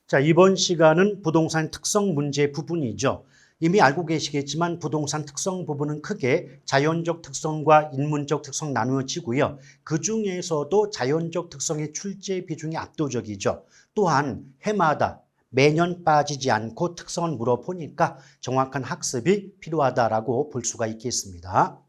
자, 이번 시간은 부동산 특성 문제 부분이죠. 이미 알고 계시겠지만 부동산 특성 부분은 크게 자연적 특성과 인문적 특성 나누어지고요. 그중에서도 자연적 특성의 출제 비중이 압도적이죠. 또한 해마다 매년 빠지지 않고 특성을 물어보니까 정확한 학습이 필요하다라고 볼 수가 있겠습니다.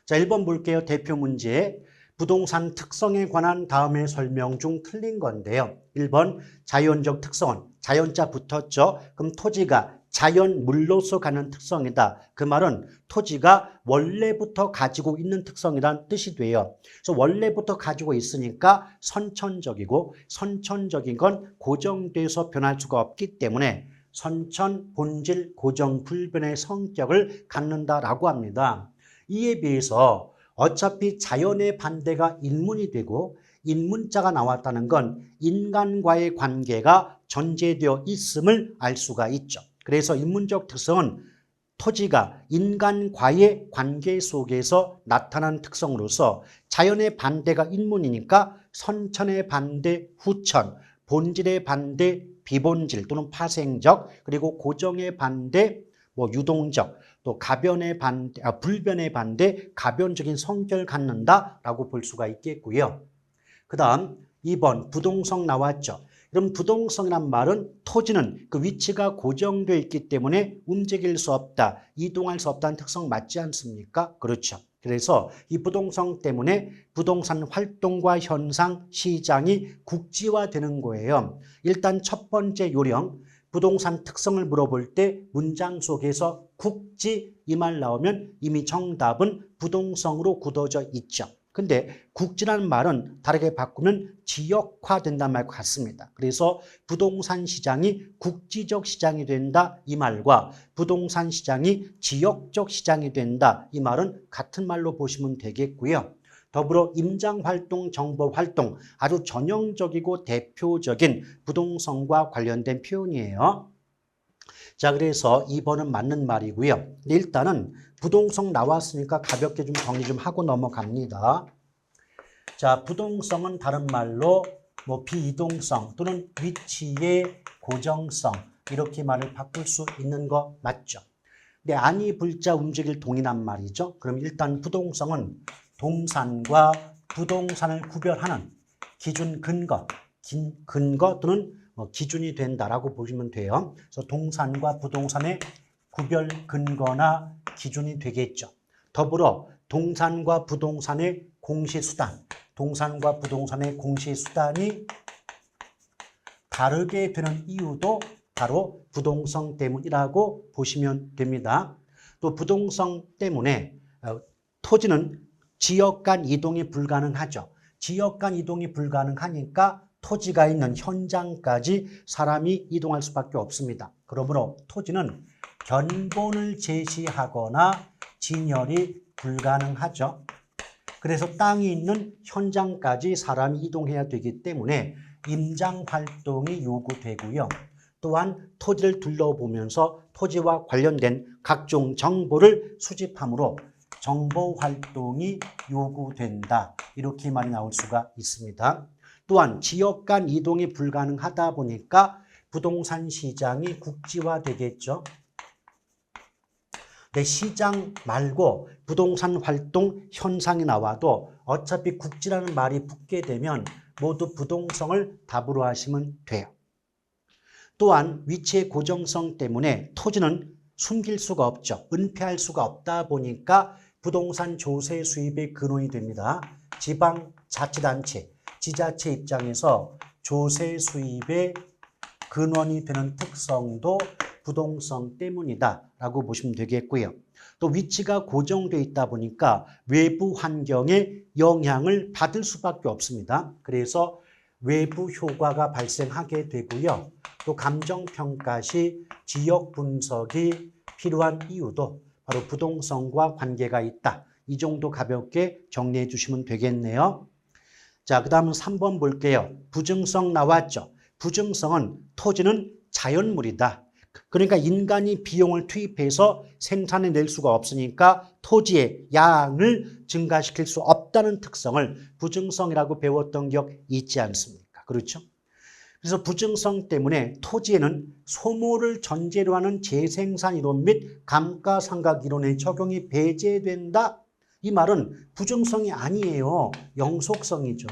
자, 1번 볼게요. 대표 문제. 부동산 특성에 관한 다음의 설명 중 틀린 건데요. 1번 자연적 특성은 자연자 붙었죠. 그럼 토지가 자연물로서 가는 특성이다. 그 말은 토지가 원래부터 가지고 있는 특성이란 뜻이 돼요. 그래서 원래부터 가지고 있으니까 선천적이고 선천적인 건 고정돼서 변할 수가 없기 때문에 선천, 본질, 고정, 불변의 성격을 갖는다라고 합니다. 이에 비해서 어차피 자연의 반대가 인문이 되고 인문자가 나왔다는 건 인간과의 관계가 전제되어 있음을 알 수가 있죠. 그래서 인문적 특성은 토지가 인간과의 관계 속에서 나타난 특성으로서 자연의 반대가 인문이니까 선천의 반대 후천, 본질의 반대 비본질 또는 파생적, 그리고 고정의 반대 유동적, 또 가변의 반대, 불변의 반대, 가변적인 성격을 갖는다라고 볼 수가 있겠고요. 그 다음 2번 부동성 나왔죠. 그럼 부동성이란 말은 토지는 그 위치가 고정되어 있기 때문에 움직일 수 없다, 이동할 수 없다는 특성 맞지 않습니까? 그렇죠. 그래서 이 부동성 때문에 부동산 활동과 현상, 시장이 국지화되는 거예요. 일단 첫 번째 요령, 부동산 특성을 물어볼 때 문장 속에서 국지 이 말 나오면 이미 정답은 부동성으로 굳어져 있죠. 근데 국지라는 말은 다르게 바꾸면 지역화된다는 말과 같습니다. 그래서 부동산 시장이 국지적 시장이 된다 이 말과 부동산 시장이 지역적 시장이 된다 이 말은 같은 말로 보시면 되겠고요. 더불어 임장활동, 정보활동 아주 전형적이고 대표적인 부동성과 관련된 표현이에요. 자, 그래서 2번은 맞는 말이고요. 일단은 부동성 나왔으니까 가볍게 좀 정리 좀 하고 넘어갑니다. 자, 부동성은 다른 말로 비이동성 또는 위치의 고정성 이렇게 말을 바꿀 수 있는 거 맞죠? 근데 아니 불자 움직일 동이란 말이죠. 그럼 일단 부동성은 동산과 부동산을 구별하는 기준 근거 또는 기준이 된다라고 보시면 돼요. 그래서 동산과 부동산의 구별 근거나 기준이 되겠죠. 더불어 동산과 부동산의 공시수단, 동산과 부동산의 공시수단이 다르게 되는 이유도 바로 부동성 때문이라고 보시면 됩니다. 또 부동성 때문에 토지는 지역 간 이동이 불가능하죠. 지역 간 이동이 불가능하니까 토지가 있는 현장까지 사람이 이동할 수밖에 없습니다. 그러므로 토지는 견본을 제시하거나 진열이 불가능하죠. 그래서 땅이 있는 현장까지 사람이 이동해야 되기 때문에 임장 활동이 요구되고요. 또한 토지를 둘러보면서 토지와 관련된 각종 정보를 수집하므로 정보 활동이 요구된다. 이렇게 말이 나올 수가 있습니다. 또한 지역 간 이동이 불가능하다 보니까 부동산 시장이 국지화되겠죠. 근데 시장 말고 부동산 활동 현상이 나와도 어차피 국지라는 말이 붙게 되면 모두 부동성을 답으로 하시면 돼요. 또한 위치의 고정성 때문에 토지는 숨길 수가 없죠. 은폐할 수가 없다 보니까 부동산 조세 수입의 근원이 됩니다. 지방자치단체, 지자체 입장에서 조세 수입의 근원이 되는 특성도 부동성 때문이다라고 보시면 되겠고요. 또 위치가 고정되어 있다 보니까 외부 환경에 영향을 받을 수밖에 없습니다. 그래서 외부 효과가 발생하게 되고요. 또 감정평가 시 지역 분석이 필요한 이유도 바로 부동성과 관계가 있다. 이 정도 가볍게 정리해 주시면 되겠네요. 자, 그 다음은 3번 볼게요. 부증성 나왔죠. 부증성은 토지는 자연물이다. 그러니까 인간이 비용을 투입해서 생산해낼 수가 없으니까 토지의 양을 증가시킬 수 없다는 특성을 부증성이라고 배웠던 기억 있지 않습니까? 그렇죠? 그래서 부증성 때문에 토지에는 소모를 전제로 하는 재생산 이론 및 감가상각 이론의 적용이 배제된다. 이 말은 부증성이 아니에요. 영속성이죠.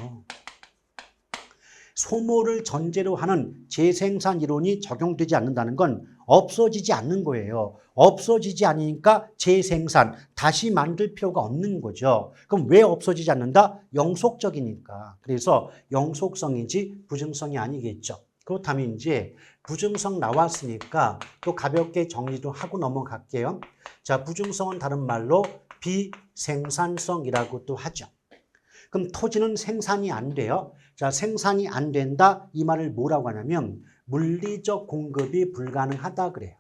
소모를 전제로 하는 재생산 이론이 적용되지 않는다는 건 없어지지 않는 거예요. 없어지지 않으니까 재생산, 다시 만들 필요가 없는 거죠. 그럼 왜 없어지지 않는다? 영속적이니까. 그래서 영속성이지 부증성이 아니겠죠. 그렇다면 이제 부증성 나왔으니까 또 가볍게 정리도 하고 넘어갈게요. 자, 부증성은 다른 말로 비생산성이라고도 하죠. 그럼 토지는 생산이 안 돼요. 자, 생산이 안 된다. 이 말을 뭐라고 하냐면 물리적 공급이 불가능하다 그래요.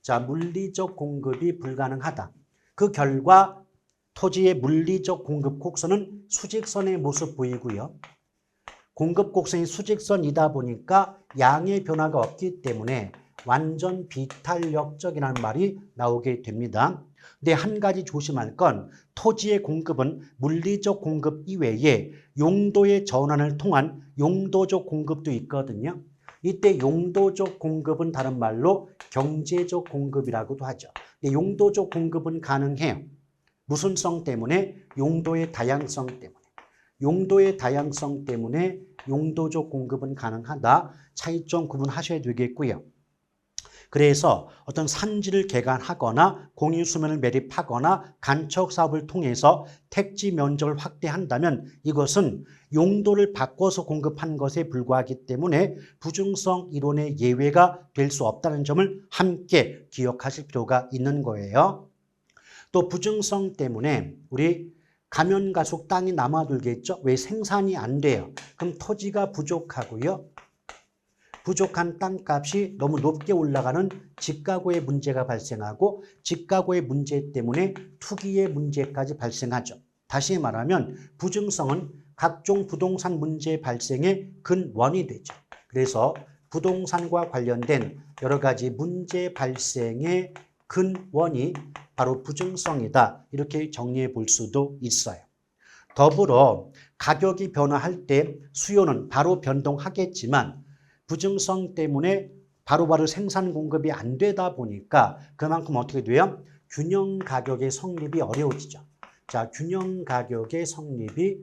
자, 물리적 공급이 불가능하다. 그 결과 토지의 물리적 공급 곡선은 수직선의 모습 보이고요. 공급 곡선이 수직선이다 보니까 양의 변화가 없기 때문에 완전 비탄력적이라는 말이 나오게 됩니다. 근데 한 가지 조심할 건 토지의 공급은 물리적 공급 이외에 용도의 전환을 통한 용도적 공급도 있거든요. 이때 용도적 공급은 다른 말로 경제적 공급이라고도 하죠. 근데 용도적 공급은 가능해요. 무슨 성 때문에? 용도의 다양성 때문에. 용도의 다양성 때문에 용도적 공급은 가능하다. 차이점 구분하셔야 되겠고요. 그래서 어떤 산지를 개간하거나 공유수면을 매립하거나 간척 사업을 통해서 택지 면적을 확대한다면 이것은 용도를 바꿔서 공급한 것에 불과하기 때문에 부증성 이론의 예외가 될 수 없다는 점을 함께 기억하실 필요가 있는 거예요. 또 부증성 때문에 우리 가면가속 땅이 남아돌겠죠? 왜 생산이 안 돼요? 그럼 토지가 부족하고요. 부족한 땅값이 너무 높게 올라가는 집가구의 문제가 발생하고 집가구의 문제 때문에 투기의 문제까지 발생하죠. 다시 말하면 부증성은 각종 부동산 문제 발생의 근원이 되죠. 그래서 부동산과 관련된 여러 가지 문제 발생의 근원이 바로 부증성이다. 이렇게 정리해 볼 수도 있어요. 더불어 가격이 변화할 때 수요는 바로 변동하겠지만 부증성 때문에 바로바로 생산 공급이 안 되다 보니까 그만큼 어떻게 돼요? 균형 가격의 성립이 어려워지죠. 자, 균형 가격의 성립이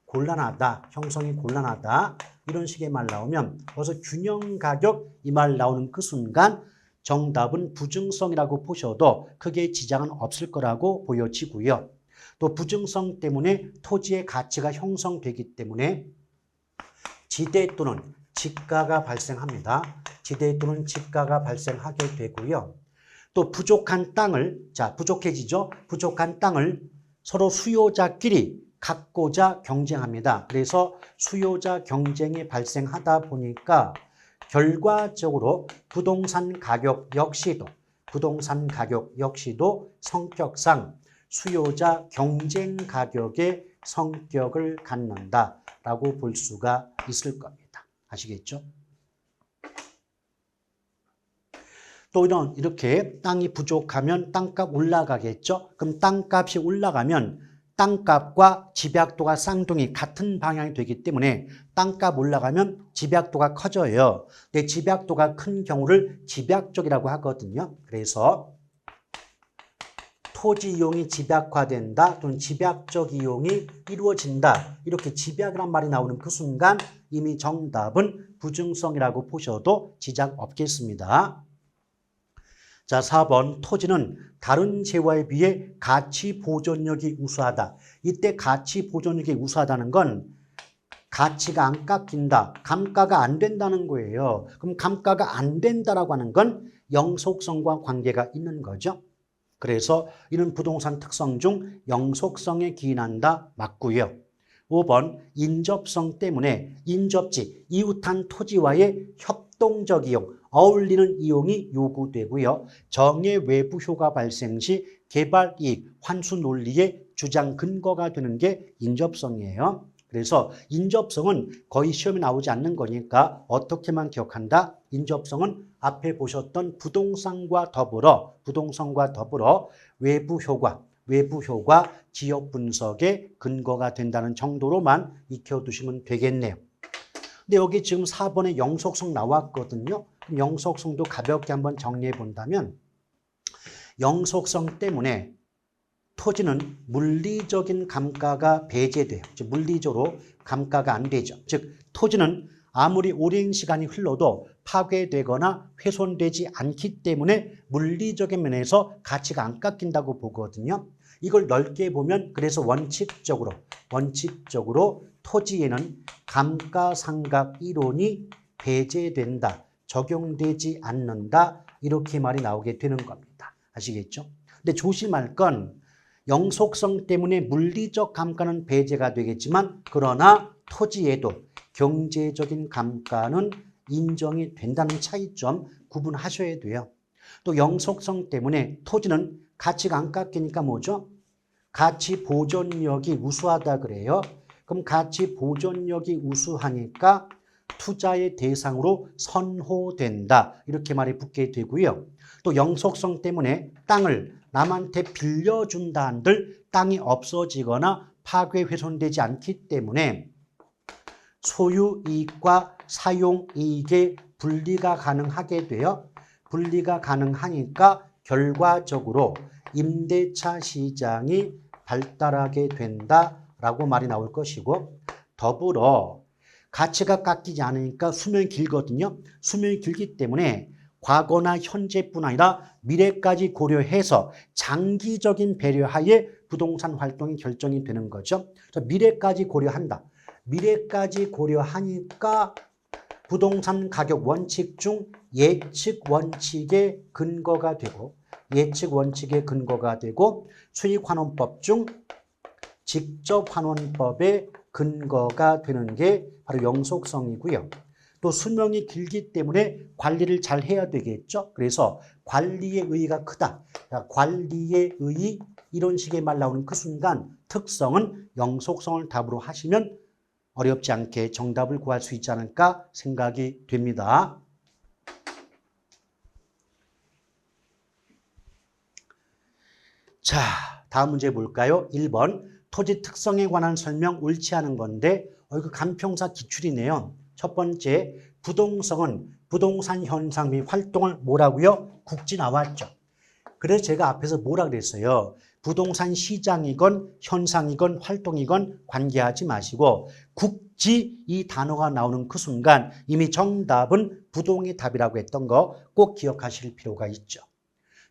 곤란하다, 형성이 곤란하다 이런 식의 말 나오면 벌써 균형 가격 이 말 나오는 그 순간 정답은 부증성이라고 보셔도 크게 지장은 없을 거라고 보여지고요. 또 부증성 때문에 토지의 가치가 형성되기 때문에 지대 또는 지가가 발생합니다. 지대 또는 지가가 발생하게 되고요. 또 부족한 땅을, 자, 부족해지죠? 부족한 땅을 서로 수요자끼리 갖고자 경쟁합니다. 그래서 수요자 경쟁이 발생하다 보니까 결과적으로 부동산 가격 역시도 성격상 수요자 경쟁 가격의 성격을 갖는다라고 볼 수가 있을 겁니다. 아시겠죠? 또 이렇게 땅이 부족하면 땅값 올라가겠죠? 그럼 땅값이 올라가면 땅값과 집약도가 쌍둥이 같은 방향이 되기 때문에 땅값 올라가면 집약도가 커져요. 근데 집약도가 큰 경우를 집약적이라고 하거든요. 그래서 토지 이용이 집약화된다 또는 집약적 이용이 이루어진다. 이렇게 집약이란 말이 나오는 그 순간 이미 정답은 부증성이라고 보셔도 지장 없겠습니다. 자, 4번 토지는 다른 재화에 비해 가치 보존력이 우수하다. 이때 가치 보존력이 우수하다는 건 가치가 안 깎인다. 감가가 안 된다는 거예요. 그럼 감가가 안 된다라고 하는 건 영속성과 관계가 있는 거죠. 그래서 이런 부동산 특성 중 영속성에 기인한다. 맞고요. 5번 인접성 때문에 인접지, 이웃한 토지와의 협동적 이용, 어울리는 이용이 요구되고요. 정의 외부 효과 발생 시 개발 이익, 환수 논리의 주장 근거가 되는 게 인접성이에요. 그래서 인접성은 거의 시험에 나오지 않는 거니까 어떻게만 기억한다? 인접성은 앞에 보셨던 부동산과 더불어 외부 효과 지역 분석의 근거가 된다는 정도로만 익혀두시면 되겠네요. 근데 여기 지금 4번에 영속성 나왔거든요. 영속성도 가볍게 한번 정리해 본다면 영속성 때문에 토지는 물리적인 감가가 배제돼요. 즉 물리적으로 감가가 안 되죠. 즉 토지는 아무리 오랜 시간이 흘러도 파괴되거나 훼손되지 않기 때문에 물리적인 면에서 가치가 안 깎인다고 보거든요. 이걸 넓게 보면 그래서 원칙적으로 토지에는 감가상각 이론이 배제된다, 적용되지 않는다 이렇게 말이 나오게 되는 겁니다. 아시겠죠? 근데 조심할 건 영속성 때문에 물리적 감가는 배제가 되겠지만 그러나 토지에도 경제적인 감가는 인정이 된다는 차이점 구분하셔야 돼요. 또 영속성 때문에 토지는 가치가 안 깎이니까 뭐죠? 가치 보존력이 우수하다 그래요. 그럼 가치 보존력이 우수하니까 투자의 대상으로 선호된다 이렇게 말이 붙게 되고요. 또 영속성 때문에 땅을 남한테 빌려준다 한들 땅이 없어지거나 파괴 훼손되지 않기 때문에 소유이익과 사용이익의 분리가 가능하게 되어 분리가 가능하니까 결과적으로 임대차 시장이 발달하게 된다라고 말이 나올 것이고 더불어 가치가 깎이지 않으니까 수명이 길거든요. 수명이 길기 때문에 과거나 현재뿐 아니라 미래까지 고려해서 장기적인 배려하에 부동산 활동이 결정이 되는 거죠. 그래서 미래까지 고려한다. 미래까지 고려하니까 부동산 가격 원칙 중 예측 원칙의 근거가 되고 수익환원법 중 직접환원법의 근거가 되는 게 바로 영속성이고요. 또 수명이 길기 때문에 관리를 잘 해야 되겠죠. 그래서 관리의 의의가 크다. 관리의 의의 이런 식의 말 나오는 그 순간 특성은 영속성을 답으로 하시면 어렵지 않게 정답을 구할 수 있지 않을까 생각이 됩니다. 자, 다음 문제 볼까요? 1번 토지 특성에 관한 설명 옳지 않은 건데 이거 간평사 기출이네요. 첫 번째, 부동성은 부동산 현상 및 활동을 뭐라고요? 국지 나왔죠. 그래서 제가 앞에서 뭐라 그랬어요? 부동산 시장이건 현상이건 활동이건 관계하지 마시고 국지 이 단어가 나오는 그 순간 이미 정답은 부동의 답이라고 했던 거 꼭 기억하실 필요가 있죠.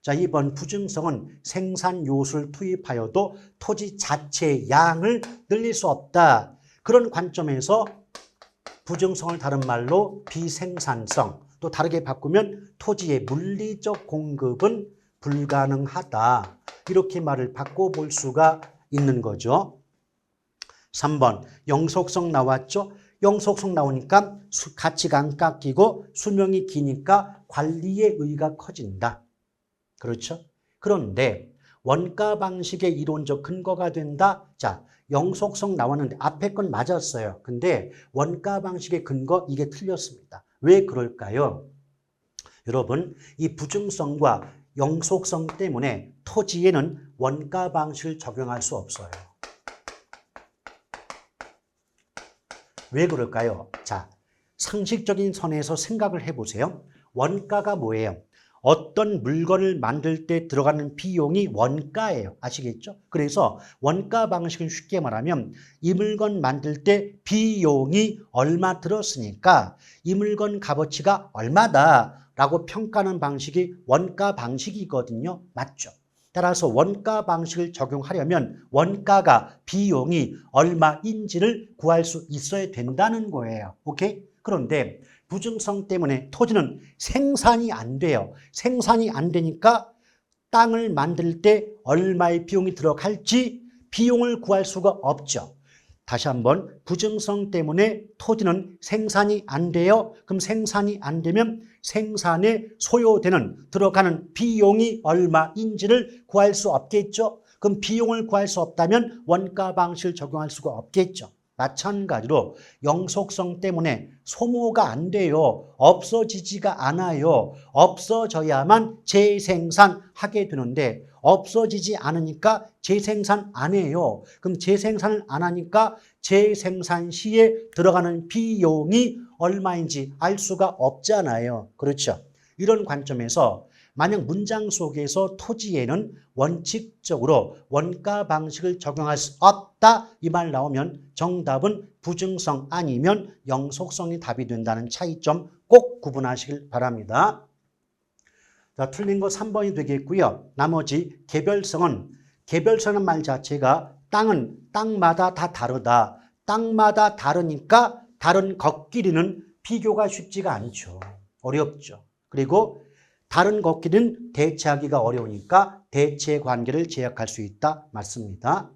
자, 2번 부증성은 생산 요소를 투입하여도 토지 자체의 양을 늘릴 수 없다. 그런 관점에서 부증성을 다른 말로 비생산성, 또 다르게 바꾸면 토지의 물리적 공급은 불가능하다. 이렇게 말을 바꿔볼 수가 있는 거죠. 3번 영속성 나왔죠. 영속성 나오니까 가치가 안 깎이고 수명이 기니까 관리의 의의가 커진다. 그렇죠? 그런데 원가 방식의 이론적 근거가 된다. 자, 영속성 나왔는데 앞에 건 맞았어요. 근데 원가 방식의 근거 이게 틀렸습니다. 왜 그럴까요? 여러분, 이 부증성과 영속성 때문에 토지에는 원가 방식을 적용할 수 없어요. 왜 그럴까요? 자, 상식적인 선에서 생각을 해보세요. 원가가 뭐예요? 어떤 물건을 만들 때 들어가는 비용이 원가예요. 아시겠죠? 그래서 원가 방식은 쉽게 말하면 이 물건 만들 때 비용이 얼마 들었으니까 이 물건 값어치가 얼마다라고 평가하는 방식이 원가 방식이거든요. 맞죠? 따라서 원가 방식을 적용하려면 원가가 비용이 얼마인지를 구할 수 있어야 된다는 거예요. 오케이? 그런데 부증성 때문에 토지는 생산이 안 돼요. 생산이 안 되니까 땅을 만들 때 얼마의 비용이 들어갈지 비용을 구할 수가 없죠. 다시 한번 부증성 때문에 토지는 생산이 안 돼요. 그럼 생산이 안 되면 생산에 소요되는 들어가는 비용이 얼마인지를 구할 수 없겠죠. 그럼 비용을 구할 수 없다면 원가 방식을 적용할 수가 없겠죠. 마찬가지로 영속성 때문에 소모가 안 돼요. 없어지지가 않아요. 없어져야만 재생산하게 되는데 없어지지 않으니까 재생산 안 해요. 그럼 재생산을 안 하니까 재생산 시에 들어가는 비용이 얼마인지 알 수가 없잖아요. 그렇죠? 이런 관점에서 만약 문장 속에서 토지에는 원칙적으로 원가 방식을 적용할 수 없다 이 말 나오면 정답은 부증성 아니면 영속성이 답이 된다는 차이점 꼭 구분하시길 바랍니다. 자, 틀린 거 3번이 되겠고요. 나머지 개별성은 말 자체가 땅은 땅마다 다 다르다. 땅마다 다르니까 다른 걷길이는 비교가 쉽지가 않죠. 어렵죠. 그리고 다른 걷길은 대체하기가 어려우니까 대체 관계를 제약할 수 있다. 맞습니다.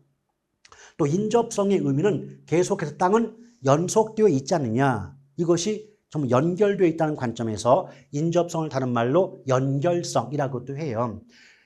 또 인접성의 의미는 계속해서 땅은 연속되어 있지 않느냐. 이것이 좀 연결되어 있다는 관점에서 인접성을 다른 말로 연결성이라고도 해요.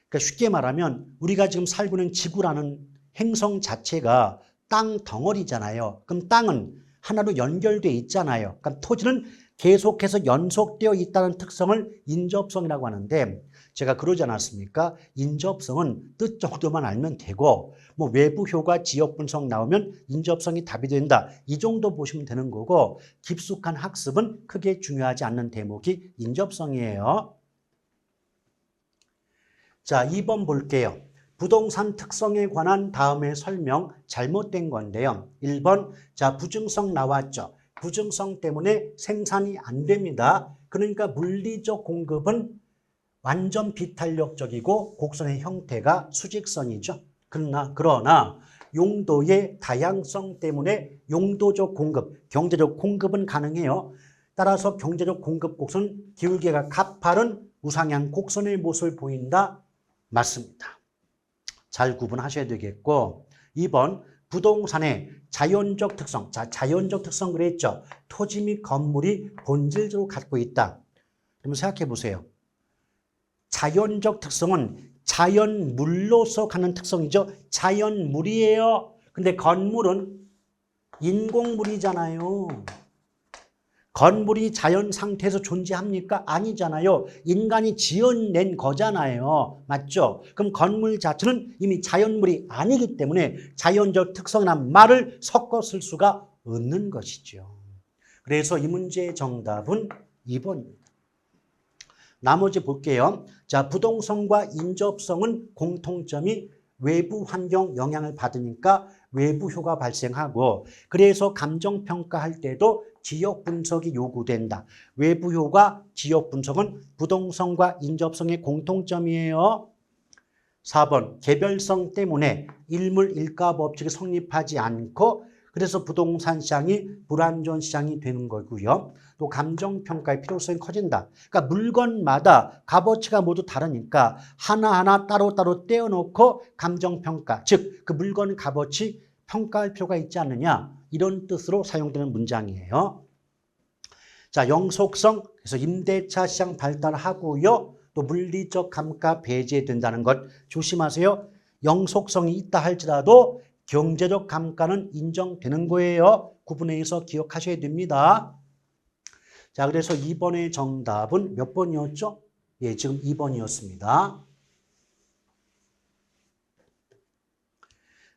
그러니까 쉽게 말하면 우리가 지금 살고 있는 지구라는 행성 자체가 땅 덩어리잖아요. 그럼 땅은 하나로 연결되어 있잖아요. 그러니까 토지는 계속해서 연속되어 있다는 특성을 인접성이라고 하는데 제가 그러지 않았습니까? 인접성은 뜻 정도만 알면 되고 뭐 외부 효과, 지역 분석 나오면 인접성이 답이 된다. 이 정도 보시면 되는 거고 깊숙한 학습은 크게 중요하지 않는 대목이 인접성이에요. 자, 2번 볼게요. 부동산 특성에 관한 다음의 설명 잘못된 건데요. 1번, 자, 부증성 나왔죠. 부증성 때문에 생산이 안 됩니다. 그러니까 물리적 공급은 완전 비탄력적이고 곡선의 형태가 수직선이죠. 그러나 용도의 다양성 때문에 용도적 공급, 경제적 공급은 가능해요. 따라서 경제적 공급 곡선 기울기가 가파른 우상향 곡선의 모습을 보인다. 맞습니다. 잘 구분하셔야 되겠고 2번 부동산의 자연적 특성. 자, 자연적 특성 그랬죠. 토지 및 건물이 본질적으로 갖고 있다. 그러면 생각해 보세요. 자연적 특성은 자연물로서 갖는 특성이죠. 자연물이에요. 근데 건물은 인공물이잖아요. 건물이 자연 상태에서 존재합니까? 아니잖아요. 인간이 지어낸 거잖아요. 맞죠? 그럼 건물 자체는 이미 자연물이 아니기 때문에 자연적 특성이란 말을 섞어 쓸 수가 없는 것이죠. 그래서 이 문제의 정답은 2번입니다. 나머지 볼게요. 자, 부동성과 인접성은 공통점이 외부 환경 영향을 받으니까 외부 효과 발생하고 그래서 감정평가할 때도 지역 분석이 요구된다. 외부 효과, 지역 분석은 부동성과 인접성의 공통점이에요. 4번, 개별성 때문에 일물일가 법칙이 성립하지 않고 그래서 부동산 시장이 불안전 시장이 되는 거고요. 또 감정평가의 필요성이 커진다. 그러니까 물건마다 값어치가 모두 다르니까 하나하나 따로따로 떼어놓고 감정평가, 즉 그 물건 값어치 평가할 필요가 있지 않느냐. 이런 뜻으로 사용되는 문장이에요. 자, 영속성, 그래서 임대차 시장 발달하고요. 또 물리적 감가 배제된다는 것 조심하세요. 영속성이 있다 할지라도 경제적 감가는 인정되는 거예요. 구분해서 기억하셔야 됩니다. 자, 그래서 2번의 정답은 몇 번이었죠? 예, 지금 2번이었습니다.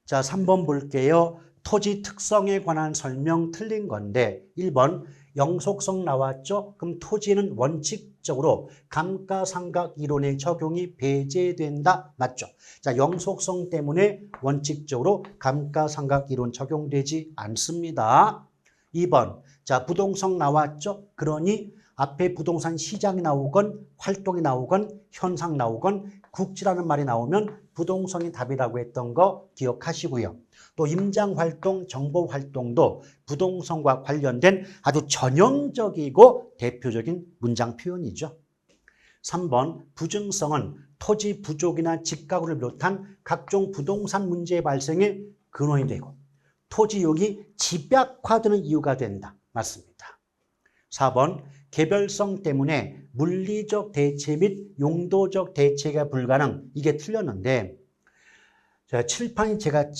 자, 3번 볼게요. 토지 특성에 관한 설명 틀린 건데 1번 영속성 나왔죠? 그럼 토지는 원칙적으로 감가상각 이론의 적용이 배제된다. 맞죠? 자, 영속성 때문에 원칙적으로 감가상각 이론 적용되지 않습니다. 2번, 자, 부동성 나왔죠? 그러니 앞에 부동산 시장이 나오건 활동이 나오건 현상 나오건 국지라는 말이 나오면 부동성이 답이라고 했던 거 기억하시고요. 또 임장활동, 정보활동도 부동성과 관련된 아주 전형적이고 대표적인 문장 표현이죠. 3번, 부증성은 토지 부족이나 집가구를 비롯한 각종 부동산 문제 발생의 근원이 되고 토지용이 집약화되는 이유가 된다. 맞습니다. 4번, 개별성 때문에 물리적 대체 및 용도적 대체가 불가능. 이게 틀렸는데 칠판이 제가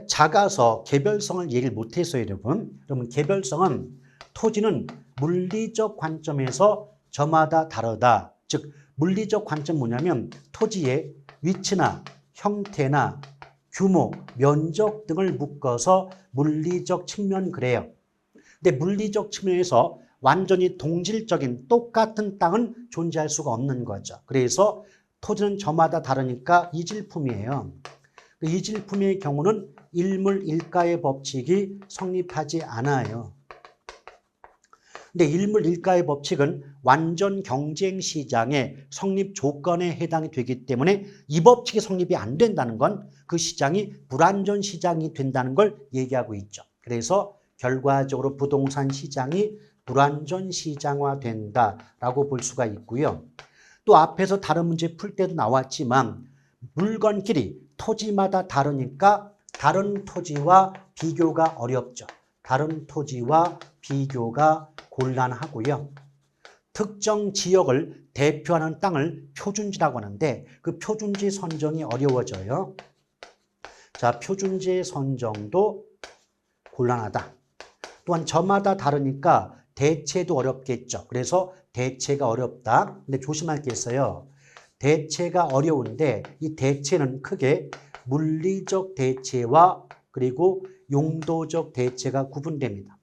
작아서 개별성을 얘기를 못해서 여러분 개별성은 토지는 물리적 관점에서 저마다 다르다. 즉 물리적 관점 뭐냐면 토지의 위치나 형태나 규모, 면적 등을 묶어서 물리적 측면 그래요. 근데 물리적 측면에서 완전히 동질적인 똑같은 땅은 존재할 수가 없는 거죠. 그래서 토지는 저마다 다르니까 이질품이에요. 이질품의 경우는 일물일가의 법칙이 성립하지 않아요. 근데 일물일가의 법칙은 완전 경쟁 시장의 성립 조건에 해당이 되기 때문에 이 법칙이 성립이 안 된다는 건 그 시장이 불완전 시장이 된다는 걸 얘기하고 있죠. 그래서 결과적으로 부동산 시장이 불완전 시장화된다라고 볼 수가 있고요. 또 앞에서 다른 문제 풀 때도 나왔지만 물건끼리 토지마다 다르니까 다른 토지와 비교가 어렵죠. 다른 토지와 비교가 곤란하고요. 특정 지역을 대표하는 땅을 표준지라고 하는데 그 표준지 선정이 어려워져요. 자, 표준지 선정도 곤란하다. 또한 저마다 다르니까 대체도 어렵겠죠. 그래서 대체가 어렵다. 근데 조심할 게 있어요. 대체가 어려운데 이 대체는 크게 물리적 대체와 그리고 용도적 대체가 구분됩니다.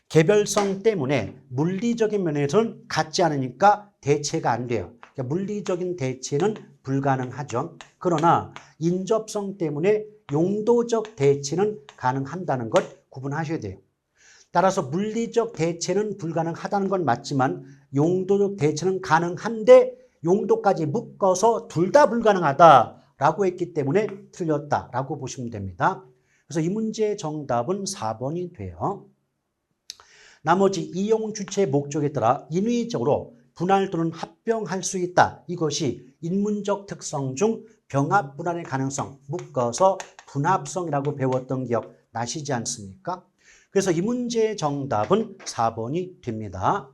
개별성 때문에 물리적인 면에서는 같지 않으니까 대체가 안 돼요. 그러니까 물리적인 대체는 불가능하죠. 그러나 인접성 때문에 용도적 대체는 가능한다는 것 구분하셔야 돼요. 따라서 물리적 대체는 불가능하다는 건 맞지만 용도적 대체는 가능한데 용도까지 묶어서 둘 다 불가능하다라고 했기 때문에 틀렸다라고 보시면 됩니다. 그래서 이 문제의 정답은 4번이 돼요. 나머지 이용 주체 목적에 따라 인위적으로 분할 또는 합병할 수 있다. 이것이 인문적 특성 중 병합 분할의 가능성, 묶어서 분합성이라고 배웠던 기억 나시지 않습니까? 그래서 이 문제의 정답은 4번이 됩니다.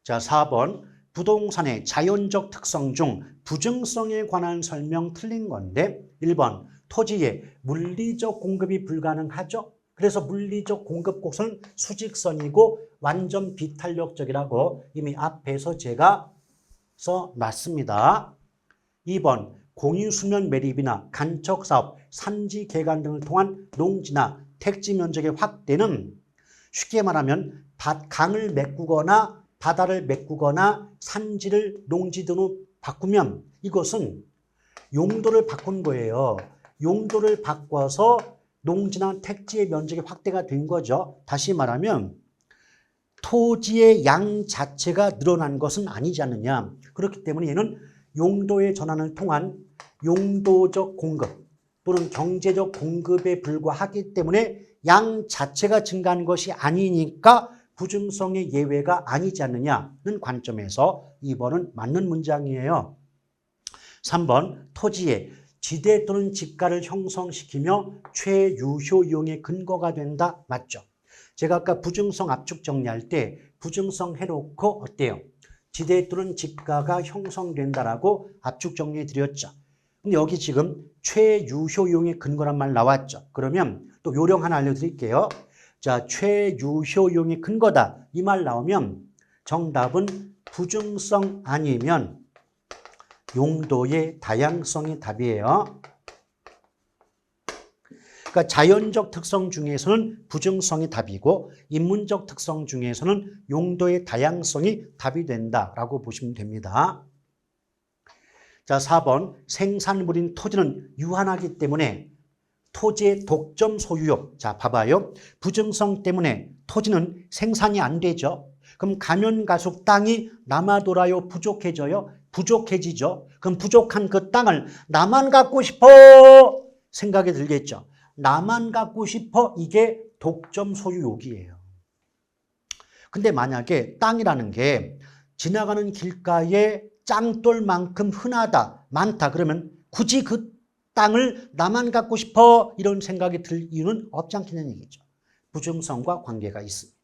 자, 4번. 부동산의 자연적 특성 중 부증성에 관한 설명 틀린 건데 1번. 토지에 물리적 공급이 불가능하죠. 그래서 물리적 공급 곡선은 수직선이고 완전 비탄력적이라고 이미 앞에서 제가 써놨습니다. 2번. 공유수면 매립이나 간척사업, 산지 개간 등을 통한 농지나 택지 면적의 확대는 쉽게 말하면 강을 메꾸거나 바다를 메꾸거나 산지를 농지 등으로 바꾸면 이것은 용도를 바꾼 거예요. 용도를 바꿔서 농지나 택지의 면적이 확대가 된 거죠. 다시 말하면 토지의 양 자체가 늘어난 것은 아니지 않느냐. 그렇기 때문에 얘는 용도의 전환을 통한 용도적 공급 또는 경제적 공급에 불과하기 때문에 양 자체가 증가한 것이 아니니까 부증성의 예외가 아니지 않느냐는 관점에서 2번은 맞는 문장이에요. 3번. 토지에 지대 또는 집가를 형성시키며 최유효 이용의 근거가 된다. 맞죠? 제가 아까 부증성 압축 정리할 때 부증성 해놓고 어때요? 지대 또는 집가가 형성된다라고 압축 정리해 드렸죠. 근데 여기 지금 최유효 이용의 근거란 말 나왔죠. 그러면 또 요령 하나 알려드릴게요. 자, 최유효 이용의 근거다. 이 말 나오면 정답은 부증성 아니면 용도의 다양성이 답이에요. 그러니까 자연적 특성 중에서는 부증성이 답이고 인문적 특성 중에서는 용도의 다양성이 답이 된다라고 보시면 됩니다. 자, 4번. 생산물인 토지는 유한하기 때문에 토지의 독점 소유욕. 자, 봐봐요. 부증성 때문에 토지는 생산이 안 되죠. 그럼 가면 갈수록 땅이 남아 돌아요. 부족해져요. 부족해지죠. 그럼 부족한 그 땅을 나만 갖고 싶어 생각이 들겠죠. 나만 갖고 싶어 이게 독점 소유욕이에요. 근데 만약에 땅이라는 게 지나가는 길가에 짱돌만큼 흔하다, 많다 그러면 굳이 그 땅을 나만 갖고 싶어 이런 생각이 들 이유는 없지 않겠냐는 얘기죠. 부증성과 관계가 있습니다.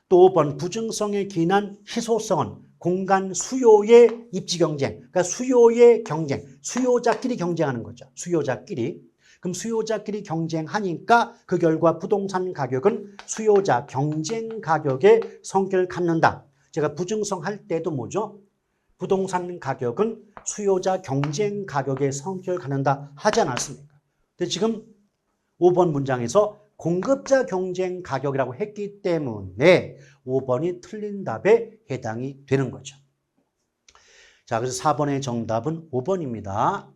또 5번. 부증성에 기인한 희소성은 공간 수요의 입지 경쟁, 그러니까 수요의 경쟁, 수요자끼리 경쟁하는 거죠. 수요자끼리. 그럼 수요자끼리 경쟁하니까 그 결과 부동산 가격은 수요자 경쟁 가격의 성격을 갖는다. 제가 부증성 할 때도 뭐죠? 부동산 가격은 수요자 경쟁 가격의 성격을 갖는다 하지 않았습니까? 근데 지금 5번 문장에서 공급자 경쟁 가격이라고 했기 때문에 5번이 틀린 답에 해당이 되는 거죠. 자, 그래서 4번의 정답은 5번입니다.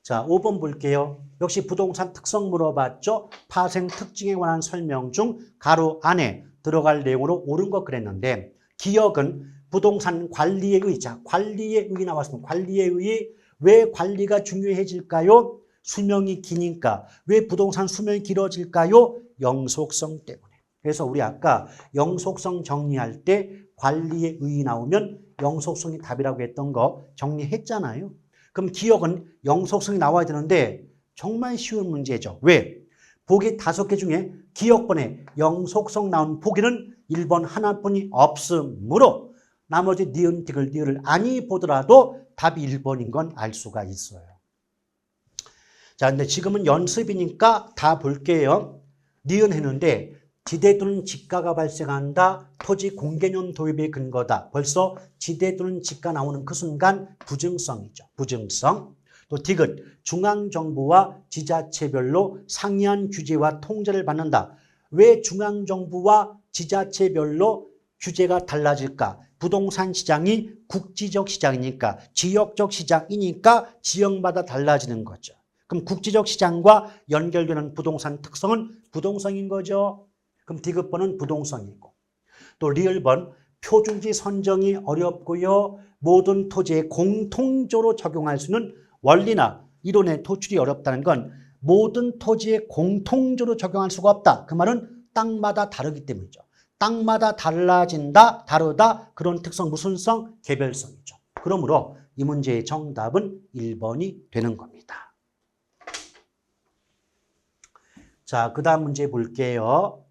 자, 5번 볼게요. 역시 부동산 특성 물어봤죠? 파생 특징에 관한 설명 중 가로 안에 들어갈 내용으로 옳은 것 그랬는데 기억은 부동산 관리의 의, 자, 관리의 의 나왔습니다. 관리의 의, 왜 관리가 중요해질까요? 수명이 기니까. 왜 부동산 수명이 길어질까요? 영속성 때문에. 그래서 우리 아까 영속성 정리할 때 관리의 의 나오면 영속성이 답이라고 했던 거 정리했잖아요. 그럼 기억은 영속성이 나와야 되는데 정말 쉬운 문제죠. 왜? 보기 5개 중에 기억번에 영속성 나온 보기는 1번 하나뿐이 없으므로 나머지 니은, 디귿, 리을을 아니 보더라도 답이 1번인 건 알 수가 있어요. 자, 근데 지금은 연습이니까 다 볼게요. 니은 했는데 지대 또는 지가가 발생한다. 토지 공개념 도입의 근거다. 벌써 지대 또는 지가 나오는 그 순간 부증성이죠. 부증성. 또 디귿, 중앙정부와 지자체별로 상이한 규제와 통제를 받는다. 왜 중앙정부와 지자체별로 규제가 달라질까? 부동산 시장이 국지적 시장이니까, 지역적 시장이니까 지역마다 달라지는 거죠. 그럼 국지적 시장과 연결되는 부동산 특성은 부동성인 거죠. 그럼 디귿번은 부동성이고. 또 리을번, 표준지 선정이 어렵고요. 모든 토지에 공통적으로 적용할 수 있는 원리나 이론의 도출이 어렵다는 건 모든 토지에 공통적으로 적용할 수가 없다. 그 말은 땅마다 다르기 때문이죠. 땅마다 달라진다, 다르다. 그런 특성, 무슨 성? 개별성이죠. 그러므로 이 문제의 정답은 1번이 되는 겁니다. 자, 그 다음 문제 볼게요.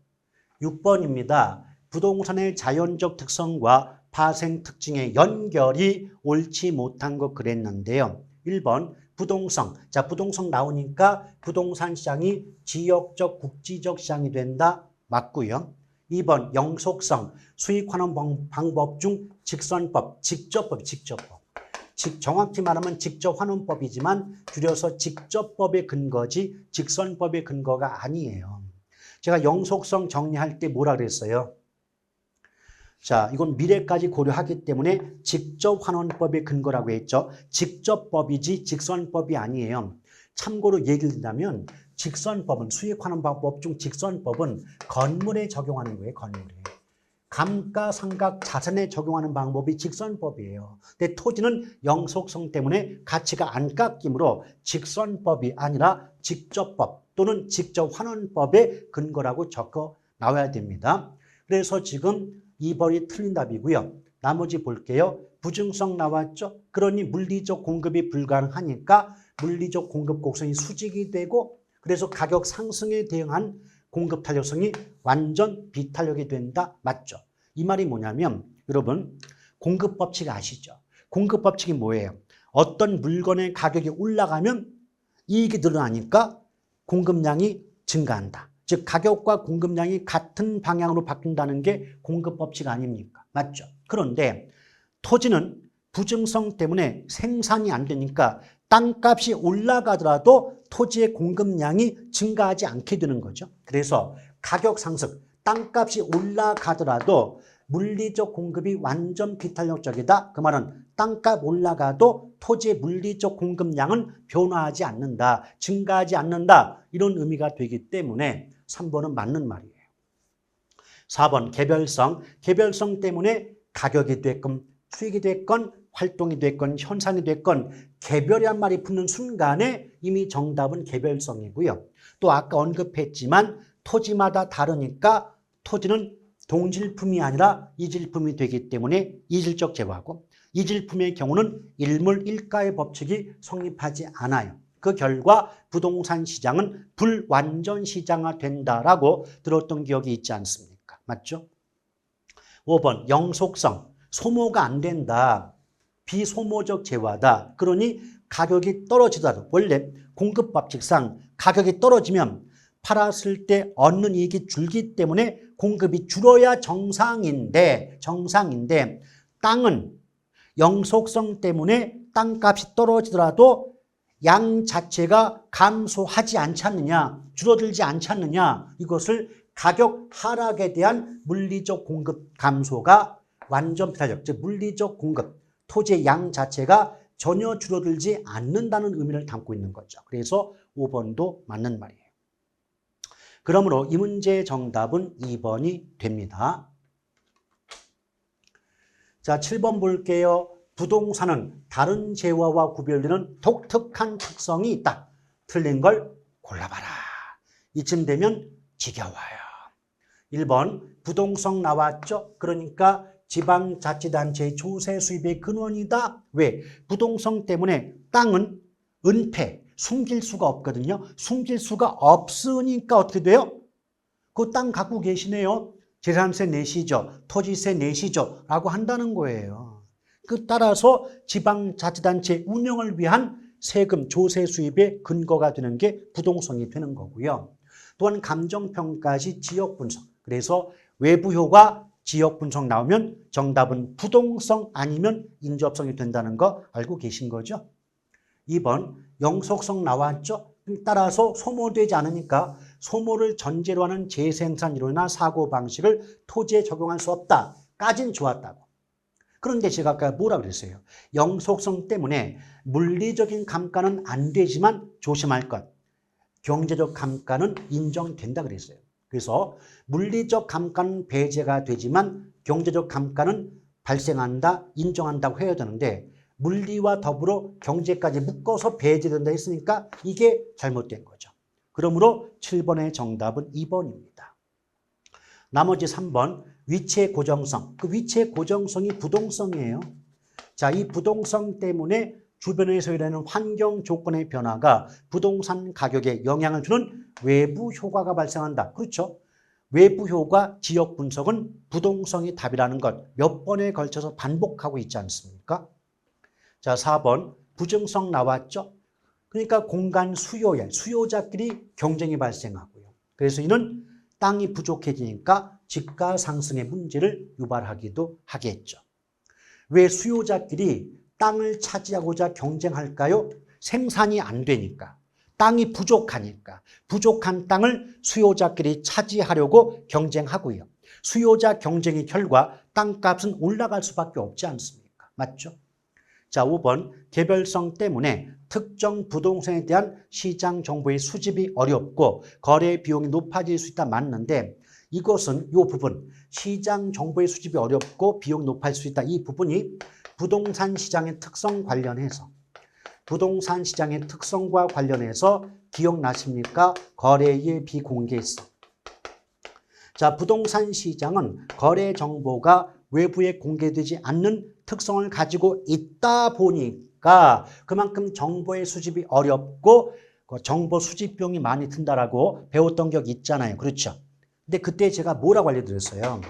6번입니다. 부동산의 자연적 특성과 파생 특징의 연결이 옳지 못한 것 그랬는데요. 1번 부동성. 자, 부동성 나오니까 부동산 시장이 지역적, 국지적 시장이 된다. 맞고요. 2번 영속성. 수익 환원 방법 중 직선법, 직접법. 정확히 말하면 직접환원법이지만 줄여서 직접법의 근거지 직선법의 근거가 아니에요. 제가 영속성 정리할 때 뭐라 그랬어요? 자, 이건 미래까지 고려하기 때문에 직접환원법의 근거라고 했죠. 직접법이지 직선법이 아니에요. 참고로 얘기를 든다면 직선법은 수익환원법 중 직선법은 건물에 적용하는 거예요. 건물에. 감가상각 자산에 적용하는 방법이 직선법이에요. 근데 토지는 영속성 때문에 가치가 안 깎이므로 직선법이 아니라 직접법 또는 직접환원법의 근거라고 적어 나와야 됩니다. 그래서 지금 2번이 틀린 답이고요. 나머지 볼게요. 부증성 나왔죠? 그러니 물리적 공급이 불가능하니까 물리적 공급 곡선이 수직이 되고 그래서 가격 상승에 대응한 공급 탄력성이 완전 비탄력이 된다. 맞죠? 이 말이 뭐냐면 여러분 공급 법칙 아시죠? 공급 법칙이 뭐예요? 어떤 물건의 가격이 올라가면 이익이 늘어나니까 공급량이 증가한다. 즉 가격과 공급량이 같은 방향으로 바뀐다는 게 공급 법칙 아닙니까? 맞죠? 그런데 토지는 부증성 때문에 생산이 안 되니까 땅값이 올라가더라도 토지의 공급량이 증가하지 않게 되는 거죠. 그래서 가격 상승, 땅값이 올라가더라도 물리적 공급이 완전 비탄력적이다. 그 말은 땅값 올라가도 토지의 물리적 공급량은 변화하지 않는다. 증가하지 않는다. 이런 의미가 되기 때문에 3번은 맞는 말이에요. 4번 개별성. 개별성 때문에 가격이 됐건 수익이 됐건 활동이 됐건 현상이 됐건 개별이란 말이 붙는 순간에 이미 정답은 개별성이고요. 또 아까 언급했지만 토지마다 다르니까 토지는 동질품이 아니라 이질품이 되기 때문에 이질적 제거하고 이질품의 경우는 일물일가의 법칙이 성립하지 않아요. 그 결과 부동산 시장은 불완전 시장화 된다라고 들었던 기억이 있지 않습니까? 맞죠? 5번 영속성. 소모가 안 된다. 비소모적 재화다. 그러니 가격이 떨어지더라도 원래 공급 법칙상 가격이 떨어지면 팔았을 때 얻는 이익이 줄기 때문에 공급이 줄어야 정상인데 땅은 영속성 때문에 땅값이 떨어지더라도 양 자체가 감소하지 않지 않느냐, 줄어들지 않지 않느냐, 이것을 가격 하락에 대한 물리적 공급 감소가 완전 비탈력, 즉 물리적 공급, 토지의 양 자체가 전혀 줄어들지 않는다는 의미를 담고 있는 거죠. 그래서 5번도 맞는 말이에요. 그러므로 이 문제의 정답은 2번이 됩니다. 자, 7번 볼게요. 부동산은 다른 재화와 구별되는 독특한 특성이 있다. 틀린 걸 골라봐라. 이쯤 되면 지겨워요. 1번 부동성 나왔죠? 그러니까 지방자치단체의 조세 수입의 근원이다. 왜? 부동성 때문에 땅은 은폐, 숨길 수가 없거든요. 숨길 수가 없으니까 어떻게 돼요? 그 땅 갖고 계시네요. 재산세 내시죠. 토지세 내시죠. 라고 한다는 거예요. 그 따라서 지방자치단체 운영을 위한 세금, 조세 수입의 근거가 되는 게 부동성이 되는 거고요. 또한 감정평가 시 지역분석. 그래서 외부효과, 지역분석 나오면 정답은 부동성 아니면 인접성이 된다는 거 알고 계신 거죠? 2번 영속성 나왔죠? 따라서 소모되지 않으니까 소모를 전제로 하는 재생산 이론이나 사고방식을 토지에 적용할 수 없다. 까진 좋았다고. 그런데 제가 아까 뭐라 그랬어요? 영속성 때문에 물리적인 감가는 안 되지만 조심할 것. 경제적 감가는 인정된다 그랬어요. 그래서 물리적 감가는 배제가 되지만 경제적 감가는 발생한다, 인정한다고 해야 되는데 물리와 더불어 경제까지 묶어서 배제된다 했으니까 이게 잘못된 거죠. 그러므로 7번의 정답은 2번입니다. 나머지 3번 위치의 고정성. 그 위치의 고정성이 부동성이에요. 자, 이 부동성 때문에 주변에서 일어나는 환경 조건의 변화가 부동산 가격에 영향을 주는 외부 효과가 발생한다. 그렇죠? 외부 효과, 지역 분석은 부동성이 답이라는 것 몇 번에 걸쳐서 반복하고 있지 않습니까? 자, 4번 부증성 나왔죠? 그러니까 공간 수요에 수요자끼리 경쟁이 발생하고요. 그래서 이는 땅이 부족해지니까 집가 상승의 문제를 유발하기도 하겠죠. 왜 수요자끼리 땅을 차지하고자 경쟁할까요? 생산이 안 되니까. 땅이 부족하니까. 부족한 땅을 수요자끼리 차지하려고 경쟁하고요. 수요자 경쟁의 결과 땅값은 올라갈 수밖에 없지 않습니까? 맞죠? 자, 5번 개별성 때문에 특정 부동산에 대한 시장 정보의 수집이 어렵고 거래 비용이 높아질 수 있다 맞는데 이것은 이 부분 시장 정보의 수집이 어렵고 비용이 높아질 수 있다 이 부분이 부동산 시장의 특성 관련해서 부동산 시장의 특성과 관련해서 기억나십니까? 거래의 비공개성. 자, 부동산 시장은 거래 정보가 외부에 공개되지 않는 특성을 가지고 있다 보니까 그만큼 정보의 수집이 어렵고 정보 수집 비용이 많이 든다라고 배웠던 적 있잖아요. 그렇죠? 근데 그때 제가 뭐라고 알려드렸어요?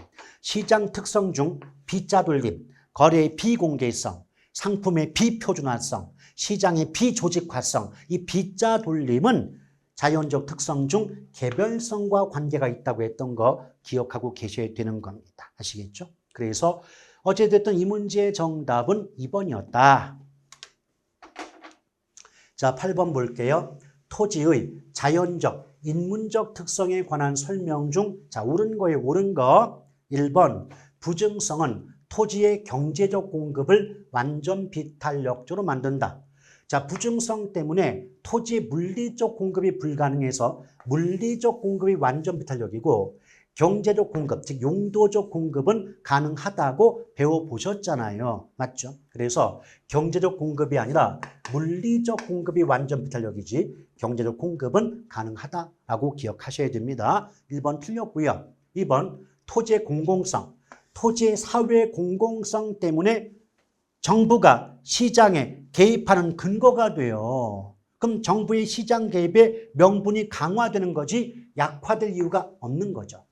시장 특성 중 B자 돌림, 거래의 비공개성, 상품의 비표준화성, 시장의 비조직화성, 이 B자 돌림은 자연적 특성 중 개별성과 관계가 있다고 했던 거 기억하고 계셔야 되는 겁니다. 아시겠죠? 그래서 어찌됐든 이 문제의 정답은 2번이었다. 자, 8번 볼게요. 토지의 자연적, 인문적 특성에 관한 설명 중 자, 옳은 거에 옳은 거 1번 부증성은 토지의 경제적 공급을 완전 비탄력적으로 만든다. 자, 부증성 때문에 토지의 물리적 공급이 불가능해서 물리적 공급이 완전 비탄력이고 경제적 공급, 즉 용도적 공급은 가능하다고 배워보셨잖아요. 맞죠? 그래서 경제적 공급이 아니라 물리적 공급이 완전 비탄력이지 경제적 공급은 가능하다라고 기억하셔야 됩니다. 1번 틀렸고요. 2번 토지의 공공성, 토지의 사회 공공성 때문에 정부가 시장에 개입하는 근거가 돼요. 그럼 정부의 시장 개입의 명분이 강화되는 거지 약화될 이유가 없는 거죠.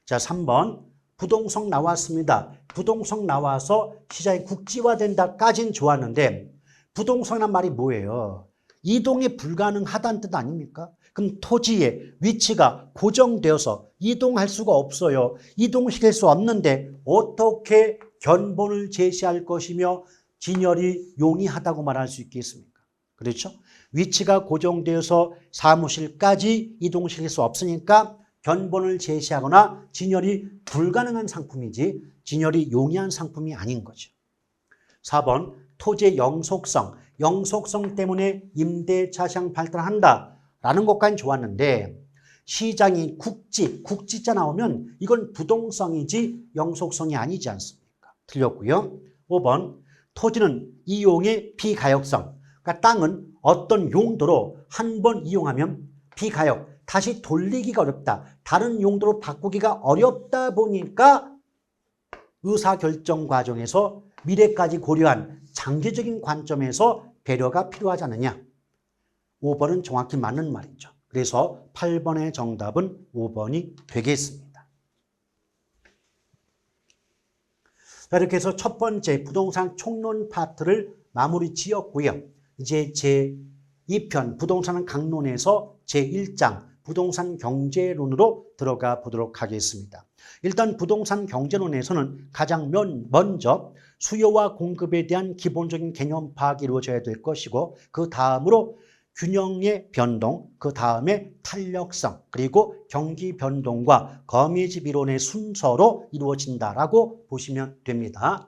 자, 3번 부동성 나왔습니다. 부동성 나와서 시장이 국지화된다까진 좋았는데 부동성이란 말이 뭐예요? 이동이 불가능하다는 뜻 아닙니까? 그럼 토지의 위치가 고정되어서 이동할 수가 없어요. 이동시킬 수 없는데 어떻게 견본을 제시할 것이며 진열이 용이하다고 말할 수 있겠습니까? 그렇죠? 위치가 고정되어서 사무실까지 이동시킬 수 없으니까 견본을 제시하거나 진열이 불가능한 상품이지 진열이 용이한 상품이 아닌 거죠. 4번 토지의 영속성, 영속성 때문에 임대차시장 발달한다라는 것까지 좋았는데 시장이 국지자 나오면 이건 부동성이지 영속성이 아니지 않습니까? 틀렸고요. 5번 토지는 이용의 비가역성, 그러니까 땅은 어떤 용도로 한 번 이용하면 비가역, 다시 돌리기가 어렵다. 다른 용도로 바꾸기가 어렵다 보니까 의사결정 과정에서 미래까지 고려한 장기적인 관점에서 배려가 필요하지 않느냐. 5번은 정확히 맞는 말이죠. 그래서 8번의 정답은 5번이 되겠습니다. 자, 이렇게 해서 첫 번째 부동산 총론 파트를 마무리 지었고요. 이제 제2편 부동산 강론에서 제1장 부동산 경제론으로 들어가 보도록 하겠습니다. 일단 부동산 경제론에서는 가장 먼저 수요와 공급에 대한 기본적인 개념 파악이 이루어져야 될 것이고 그 다음으로 균형의 변동, 그 다음에 탄력성, 그리고 경기 변동과 거미집 이론의 순서로 이루어진다라고 보시면 됩니다.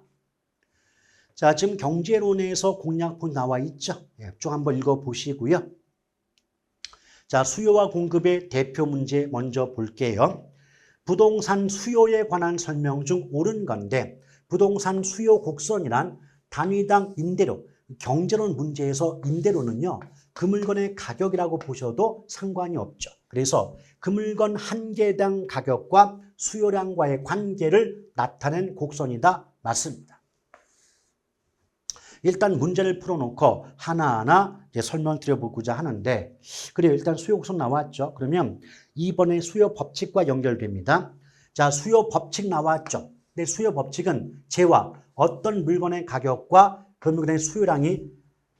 자, 지금 경제론에서 공략본 나와 있죠? 쭉 한번 읽어보시고요. 자, 수요와 공급의 대표 문제 먼저 볼게요. 부동산 수요에 관한 설명 중 옳은 건데 부동산 수요 곡선이란 단위당 임대료, 경제론 문제에서 임대료는요. 그 물건의 가격이라고 보셔도 상관이 없죠. 그래서 그 물건 한 개당 가격과 수요량과의 관계를 나타낸 곡선이다. 맞습니다. 일단 문제를 풀어놓고 하나하나 이제 설명드려보고자 하는데 그래요. 일단 수요 곡선 나왔죠. 그러면 이번에 수요 법칙과 연결됩니다. 자, 수요 법칙 나왔죠. 근데 수요 법칙은 재와 어떤 물건의 가격과 그 물건의 수요량이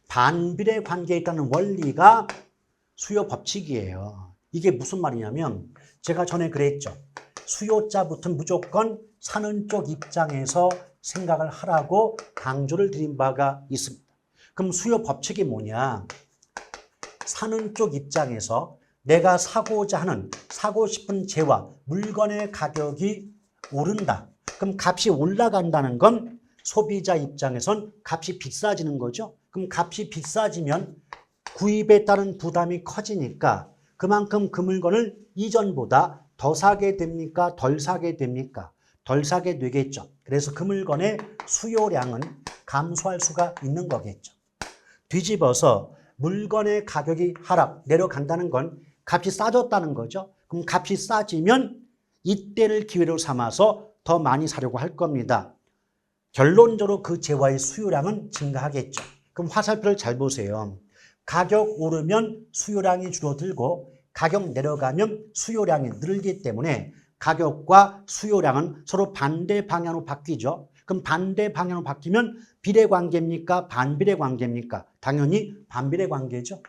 반비례 관계에 있다는 원리가 수요 법칙이에요. 이게 무슨 말이냐면 제가 전에 그랬죠. 수요자부터 무조건 사는 쪽 입장에서 생각을 하라고 강조를 드린 바가 있습니다. 그럼 수요 법칙이 뭐냐? 사는 쪽 입장에서 내가 사고자 하는, 사고 싶은 재와 물건의 가격이 오른다. 그럼 값이 올라간다는 건 소비자 입장에선 값이 비싸지는 거죠. 그럼 값이 비싸지면 구입에 따른 부담이 커지니까 그만큼 그 물건을 이전보다 더 사게 됩니까? 덜 사게 됩니까? 덜 사게 되겠죠. 그래서 그 물건의 수요량은 감소할 수가 있는 거겠죠. 뒤집어서 물건의 가격이 내려간다는 건 값이 싸졌다는 거죠. 그럼 값이 싸지면 이때를 기회로 삼아서 더 많이 사려고 할 겁니다. 결론적으로 그 재화의 수요량은 증가하겠죠. 그럼 화살표를 잘 보세요. 가격 오르면 수요량이 줄어들고 가격 내려가면 수요량이 늘기 때문에 가격과 수요량은 서로 반대 방향으로 바뀌죠. 그럼 반대 방향으로 바뀌면 비례 관계입니까? 반비례 관계입니까? 당연히 반비례 관계죠.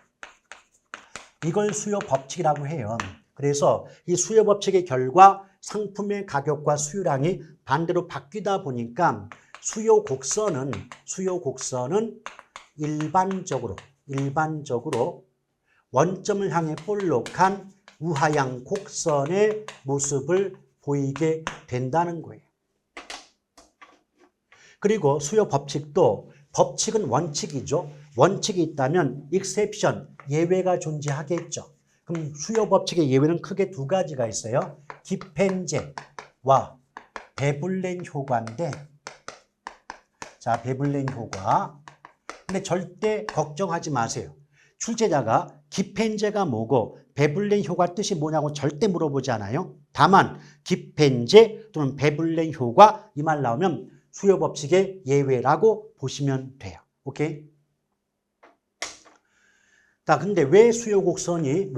이걸 수요 법칙이라고 해요. 그래서 이 수요 법칙의 결과 상품의 가격과 수요량이 반대로 바뀌다 보니까 수요 곡선은 일반적으로 원점을 향해 볼록한 우하향 곡선의 모습을 보이게 된다는 거예요. 그리고 수요 법칙도 법칙은 원칙이죠. 원칙이 있다면 exception, 예외가 존재하겠죠. 그럼 수요 법칙의 예외는 크게 두 가지가 있어요. 기펜제와 베블렌 효과인데 자, 베블렌 효과. 근데 절대 걱정하지 마세요. 출제자가 기펜제가 뭐고 베블렌 효과 뜻이 뭐냐고 절대 물어보지 않아요. 다만 기펜제 또는 베블렌 효과 이 말 나오면 수요 법칙의 예외라고 보시면 돼요. 오케이? 자, 근데 왜 수요 곡선이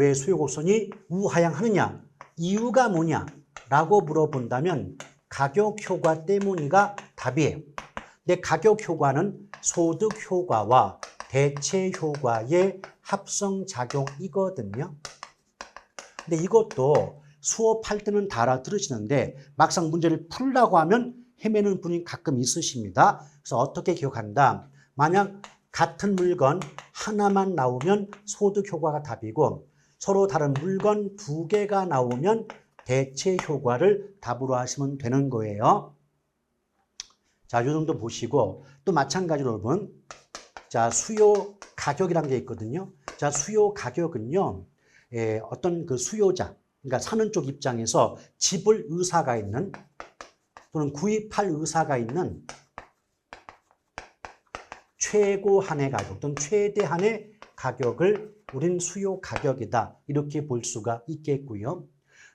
우하향하느냐? 이유가 뭐냐라고 물어본다면 가격 효과 때문이가 답이에요. 근데 가격 효과는 소득 효과와 대체 효과의 합성작용이거든요. 근데 이것도 수업할 때는 다 알아들으시는데 막상 문제를 풀라고 하면 헤매는 분이 가끔 있으십니다. 그래서 어떻게 기억한다? 만약 같은 물건 하나만 나오면 소득 효과가 답이고 서로 다른 물건 두 개가 나오면 대체 효과를 답으로 하시면 되는 거예요. 자, 이 정도 보시고 또 마찬가지로 여러분, 자, 수요 가격이라는 게 있거든요. 자, 수요 가격은요, 어떤 그 수요자, 그러니까 사는 쪽 입장에서 집을 의사가 있는 또는 구입할 의사가 있는 최고한의 가격 또는 최대한의 가격을 우린 수요 가격이다 이렇게 볼 수가 있겠고요.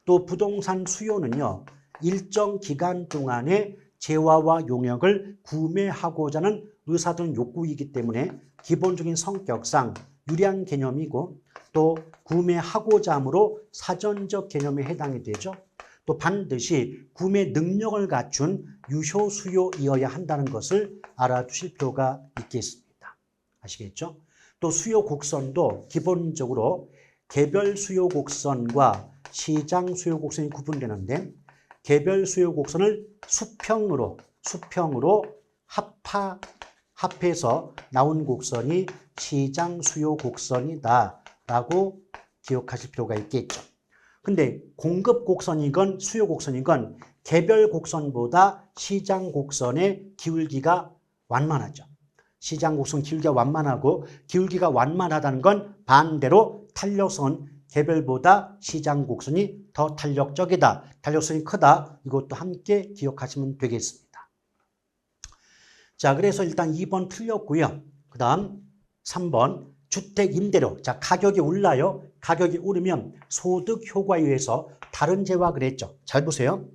또 부동산 수요는요, 일정 기간 동안에 재화와 용역을 구매하고자 하는 의사들은 욕구이기 때문에 기본적인 성격상 유리한 개념이고 또 구매하고자 함으로 사전적 개념에 해당이 되죠. 또 반드시 구매 능력을 갖춘 유효 수요이어야 한다는 것을 알아두실 필요가 있겠습니다. 아시겠죠? 또 수요 곡선도 기본적으로 개별 수요 곡선과 시장 수요 곡선이 구분되는데 개별 수요 곡선을 수평으로 합해서 나온 곡선이 시장 수요 곡선이다 라고 기억하실 필요가 있겠죠. 근데 공급 곡선이건 수요 곡선이건 개별 곡선보다 시장 곡선의 기울기가 완만하죠. 시장 곡선 기울기가 완만하고 기울기가 완만하다는 건 반대로 탄력성은 개별보다 시장 곡선이 더 탄력적이다. 탄력성이 크다. 이것도 함께 기억하시면 되겠습니다. 자, 그래서 일단 2번 틀렸고요. 그 다음 3번 주택 임대료. 자, 가격이 올라요. 가격이 오르면 소득 효과에 의해서 다른 재화 그랬죠. 잘 보세요.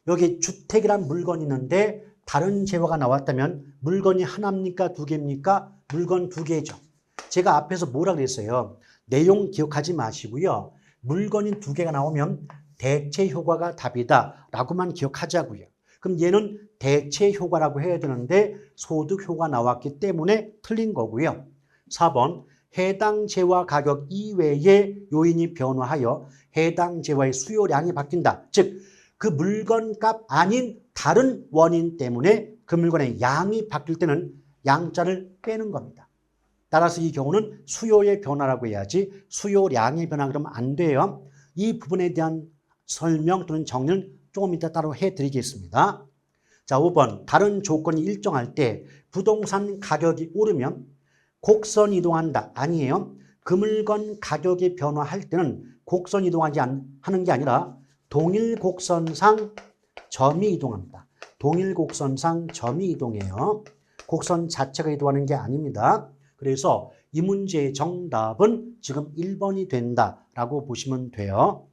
여기 주택이란 물건이 있는데 다른 재화가 나왔다면 물건이 하나입니까? 두 개입니까? 물건 두 개죠. 제가 앞에서 뭐라 그랬어요? 내용 기억하지 마시고요. 물건이 두 개가 나오면 대체 효과가 답이다 라고만 기억하자고요. 그럼 얘는 대체 효과라고 해야 되는데 소득 효과 나왔기 때문에 틀린 거고요. 4번 해당 재화 가격 이외의 요인이 변화하여 해당 재화의 수요량이 바뀐다. 즉, 그 물건 값 아닌 다른 원인 때문에 그 물건의 양이 바뀔 때는 양자를 빼는 겁니다. 따라서 이 경우는 수요의 변화라고 해야지 수요량의 변화 그러면 안 돼요. 이 부분에 대한 설명 또는 정리는 조금 이따 따로 해드리겠습니다. 자, 5번 다른 조건이 일정할 때 부동산 가격이 오르면 곡선 이동한다. 아니에요. 그 물건 가격이 변화할 때는 곡선 이동하지 하는 게 아니라 동일 곡선상 점이 이동합니다. 동일 곡선상 점이 이동해요. 곡선 자체가 이동하는 게 아닙니다. 그래서 이 문제의 정답은 지금 1번이 된다라고 보시면 돼요.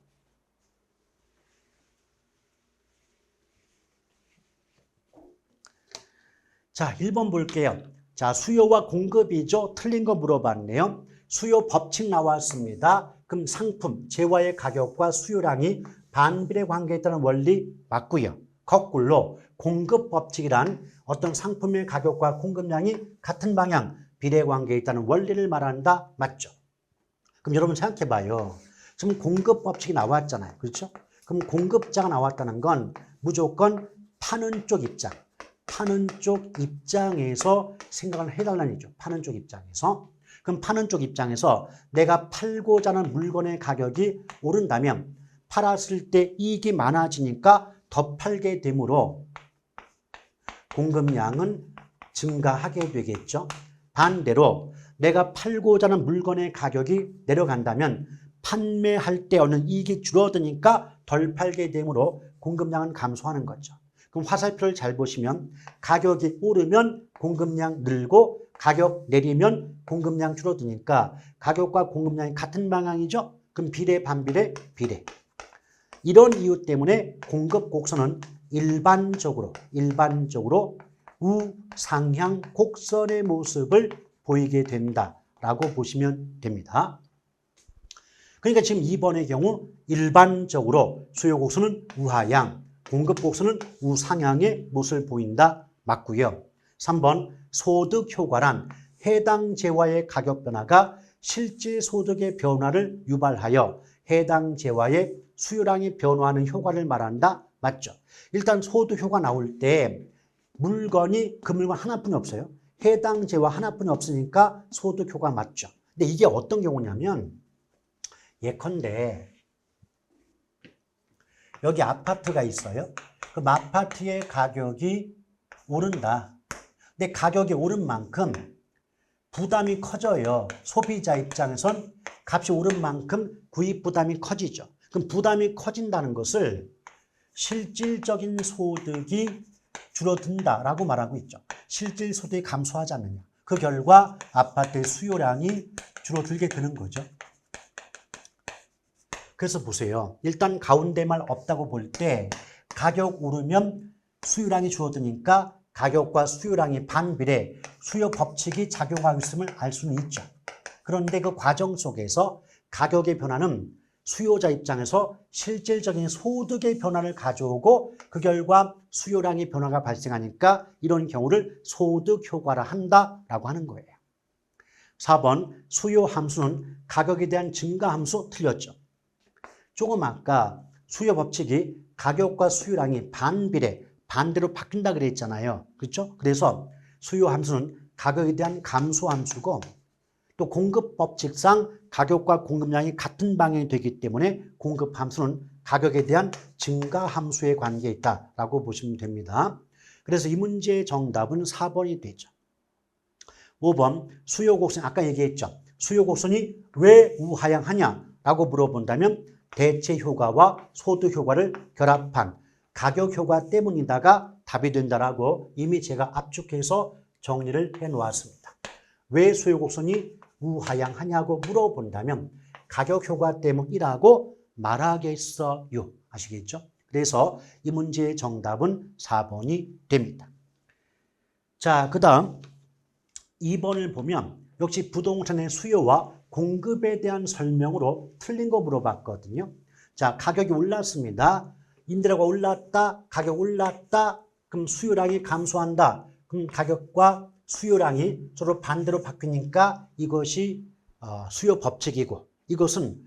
자, 1번 볼게요. 자, 수요와 공급이죠. 틀린 거 물어봤네요. 수요 법칙 나왔습니다. 그럼 상품, 재화의 가격과 수요량이 반비례 관계에 있다는 원리 맞고요. 거꾸로 공급 법칙이란 어떤 상품의 가격과 공급량이 같은 방향, 비례 관계에 있다는 원리를 말한다. 맞죠? 그럼 여러분 생각해 봐요. 지금 공급 법칙이 나왔잖아요. 그렇죠? 그럼 공급자가 나왔다는 건 무조건 파는 쪽 입장. 파는 쪽 입장에서 생각을 해달라는 얘기죠. 파는 쪽 입장에서. 그럼 파는 쪽 입장에서 내가 팔고자 하는 물건의 가격이 오른다면 팔았을 때 이익이 많아지니까 더 팔게 되므로 공급량은 증가하게 되겠죠. 반대로 내가 팔고자 하는 물건의 가격이 내려간다면 판매할 때 얻는 이익이 줄어드니까 덜 팔게 되므로 공급량은 감소하는 거죠. 그럼 화살표를 잘 보시면 가격이 오르면 공급량 늘고 가격 내리면 공급량 줄어드니까 가격과 공급량이 같은 방향이죠. 그럼 비례, 반비례, 비례. 이런 이유 때문에 공급 곡선은 일반적으로 우상향 곡선의 모습을 보이게 된다라고 보시면 됩니다. 그러니까 지금 2번의 경우 일반적으로 수요 곡선은 우하향, 공급 곡선은 우상향의 모습을 보인다. 맞고요. 3번 소득 효과란 해당 재화의 가격 변화가 실질 소득의 변화를 유발하여 해당 재화의 수요량이 변화하는 효과를 말한다. 맞죠? 일단 소득 효과 나올 때 물건이 그 물건 하나뿐이 없어요. 해당 재화 하나뿐이 없으니까 소득 효과 맞죠? 근데 이게 어떤 경우냐면 예컨대 여기 아파트가 있어요. 그럼 아파트의 가격이 오른다. 근데 가격이 오른 만큼 부담이 커져요. 소비자 입장에선 값이 오른 만큼 구입 부담이 커지죠. 그럼 부담이 커진다는 것을 실질적인 소득이 줄어든다라고 말하고 있죠. 실질 소득이 감소하지 않느냐. 그 결과 아파트의 수요량이 줄어들게 되는 거죠. 그래서 보세요. 일단 가운데 말 없다고 볼 때 가격 오르면 수요량이 줄어드니까 가격과 수요량이 반비례, 수요 법칙이 작용하고 있음을 알 수는 있죠. 그런데 그 과정 속에서 가격의 변화는 수요자 입장에서 실질적인 소득의 변화를 가져오고 그 결과 수요량의 변화가 발생하니까 이런 경우를 소득 효과라 한다라고 하는 거예요. 4번 수요 함수는 가격에 대한 증가 함수 틀렸죠. 조금 아까 수요 법칙이 가격과 수요량이 반비례, 반대로 바뀐다 그랬잖아요. 그렇죠? 그래서 수요 함수는 가격에 대한 감소 함수고 또 공급 법칙상 가격과 공급량이 같은 방향이 되기 때문에 공급 함수는 가격에 대한 증가 함수에 관계에 있다라고 보시면 됩니다. 그래서 이 문제의 정답은 4번이 되죠. 5번 수요 곡선 아까 얘기했죠. 수요 곡선이 왜 우하향하냐라고 물어본다면 대체 효과와 소득 효과를 결합한 가격 효과 때문이다가 답이 된다라고 이미 제가 압축해서 정리를 해 놓았습니다. 왜 수요 곡선이 우하향하냐고 물어본다면 가격 효과 때문이라고 말하겠어요. 아시겠죠? 그래서 이 문제의 정답은 4번이 됩니다. 자, 그 다음 2번을 보면 역시 부동산의 수요와 공급에 대한 설명으로 틀린 거 물어봤거든요. 자, 가격이 올랐습니다. 임대료가 올랐다, 가격 올랐다, 그럼 수요량이 감소한다. 그럼 가격과 수요량이 서로 반대로 바뀌니까 이것이 수요 법칙이고 이것은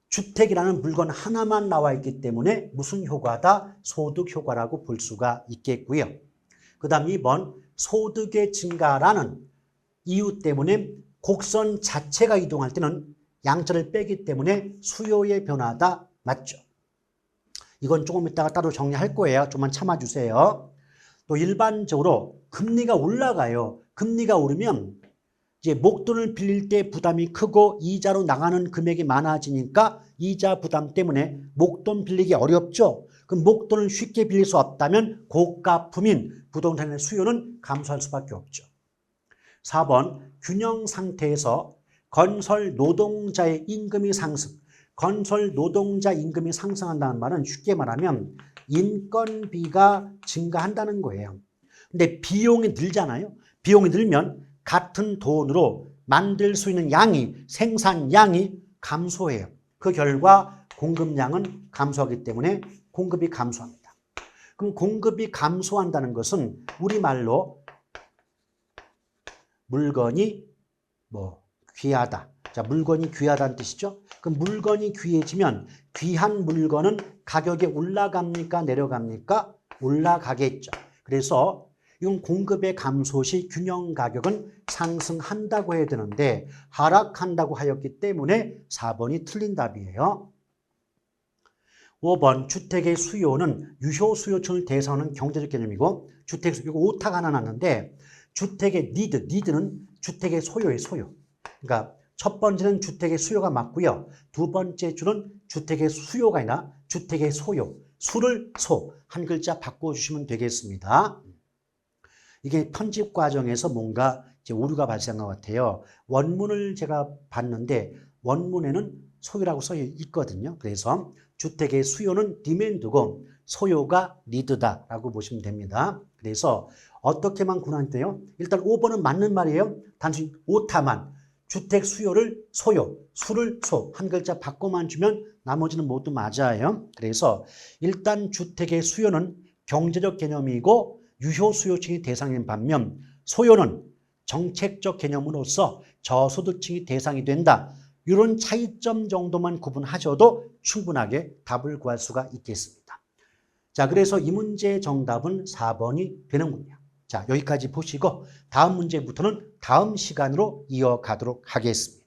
주택이라는 물건 하나만 나와 있기 때문에 무슨 효과다? 소득 효과라고 볼 수가 있겠고요. 그 다음 2번 소득의 증가라는 이유 때문에 곡선 자체가 이동할 때는 양자를 빼기 때문에 수요의 변화다. 맞죠? 이건 조금 이따가 따로 정리할 거예요. 좀만 참아주세요. 또 일반적으로 금리가 올라가요. 금리가 오르면 이제 목돈을 빌릴 때 부담이 크고 이자로 나가는 금액이 많아지니까 이자 부담 때문에 목돈 빌리기 어렵죠. 그럼 목돈을 쉽게 빌릴 수 없다면 고가품인 부동산의 수요는 감소할 수밖에 없죠. 4번 균형 상태에서 건설 노동자의 임금이 상승. 건설 노동자 임금이 상승한다는 말은 쉽게 말하면 인건비가 증가한다는 거예요. 근데 비용이 늘잖아요. 비용이 늘면 같은 돈으로 만들 수 있는 양이, 생산량이 감소해요. 그 결과 공급량은 감소하기 때문에 공급이 감소합니다. 그럼 공급이 감소한다는 것은 우리말로 물건이 귀하다. 자, 물건이 귀하다는 뜻이죠. 그럼 물건이 귀해지면 귀한 물건은 가격이 올라갑니까? 내려갑니까? 올라가겠죠. 그래서 이건 공급의 감소 시 균형 가격은 상승한다고 해야 되는데 하락한다고 하였기 때문에 4번이 틀린 답이에요. 5번 주택의 수요는 유효 수요층을 대상하는 경제적 개념이고 주택 수요 이거 오타가 하나 났는데 주택의 니드는 주택의 소요의 소요. 그러니까 첫 번째는 주택의 수요가 맞고요. 두 번째 줄은 주택의 수요가 아니라 주택의 소요. 수를 소. 한 글자 바꿔주시면 되겠습니다. 이게 편집 과정에서 뭔가 이제 오류가 발생한 것 같아요. 원문을 제가 봤는데 원문에는 소요라고 써 있거든요. 그래서 주택의 수요는 디맨드고 소요가 니드다라고 보시면 됩니다. 그래서 어떻게만 구분하는데요. 일단 5번은 맞는 말이에요. 단순히 오타만. 주택 수요를 소요, 수를 소. 한 글자 바꿔만 주면 나머지는 모두 맞아요. 그래서 일단 주택의 수요는 경제적 개념이고 유효 수요층이 대상인 반면 소요는 정책적 개념으로서 저소득층이 대상이 된다. 이런 차이점 정도만 구분하셔도 충분하게 답을 구할 수가 있겠습니다. 자, 그래서 이 문제의 정답은 4번이 되는군요. 자, 여기까지 보시고 다음 문제부터는 다음 시간으로 이어가도록 하겠습니다.